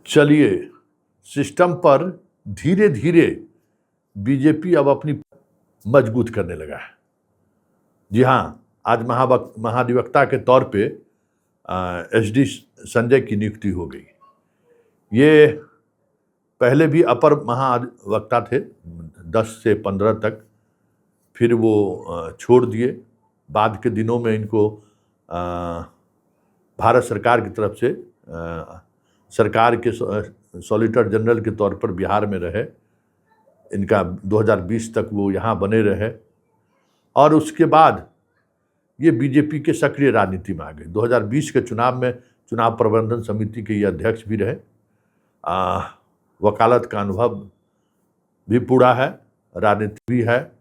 चलिए, सिस्टम पर धीरे धीरे बीजेपी अब अपनी मजबूत करने लगा है। जी हाँ, आज महाधिवक्ता के तौर पे एसडी संजय की नियुक्ति हो गई। ये पहले भी अपर महाधिवक्ता थे 10 से 15 तक, फिर वो छोड़ दिए। बाद के दिनों में इनको भारत सरकार की तरफ से सरकार के सॉलिसिटर जनरल के तौर पर बिहार में रहे। इनका 2020 तक वो यहाँ बने रहे और उसके बाद ये बीजेपी के सक्रिय राजनीति में आ गए। 2020 के चुनाव में चुनाव प्रबंधन समिति के ये अध्यक्ष भी रहे। वकालत का अनुभव भी पूरा है, राजनीति भी है,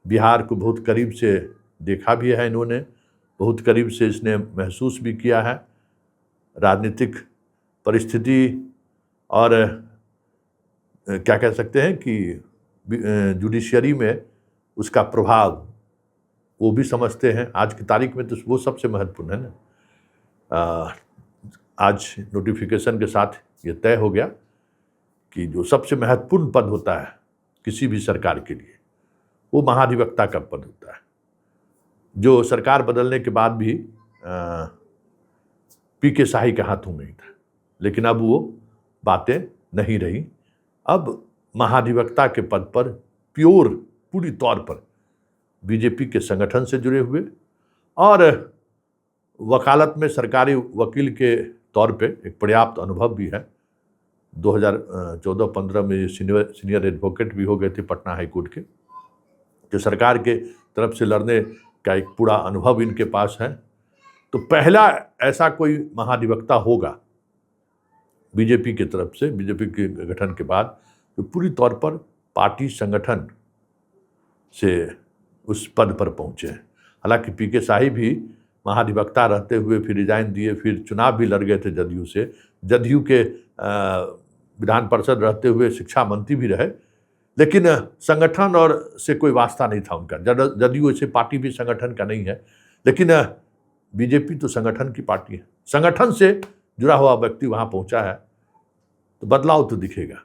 बिहार को बहुत करीब से देखा भी है इन्होंने, बहुत करीब से इसने महसूस भी किया है राजनीतिक परिस्थिति और क्या कह सकते हैं कि जुडिशरी में उसका प्रभाव वो भी समझते हैं। आज की तारीख में तो वो सबसे महत्वपूर्ण है ना। आज नोटिफिकेशन के साथ ये तय हो गया कि जो सबसे महत्वपूर्ण पद होता है किसी भी सरकार के लिए वो महाधिवक्ता का पद होता है, जो सरकार बदलने के बाद भी पीके शाही के हाथों में ही था। लेकिन अब वो बातें नहीं रही। अब महाधिवक्ता के पद पर पूरी तौर पर बीजेपी के संगठन से जुड़े हुए और वकालत में सरकारी वकील के तौर पे एक पर्याप्त अनुभव भी है। 2014-15 में सीनियर एडवोकेट भी हो गए थे पटना हाई कोर्ट के, जो सरकार के तरफ से लड़ने का एक पूरा अनुभव इनके पास है। तो पहला ऐसा कोई महाधिवक्ता होगा बीजेपी की तरफ से, बीजेपी के गठन के बाद, जो पूरी तौर पर पार्टी संगठन से उस पद पर पहुंचे हैं। हालांकि पीके शाही भी महाधिवक्ता रहते हुए फिर रिजाइन दिए, फिर चुनाव भी लड़ गए थे जदयू से, जदयू के विधान परिषद रहते हुए शिक्षा मंत्री भी रहे, लेकिन संगठन और से कोई वास्ता नहीं था उनका। जदयू ऐसे पार्टी भी संगठन का नहीं है, लेकिन बीजेपी तो संगठन की पार्टी है। संगठन से जुड़ा हुआ व्यक्ति वहाँ पहुँचा है तो बदलाव तो दिखेगा।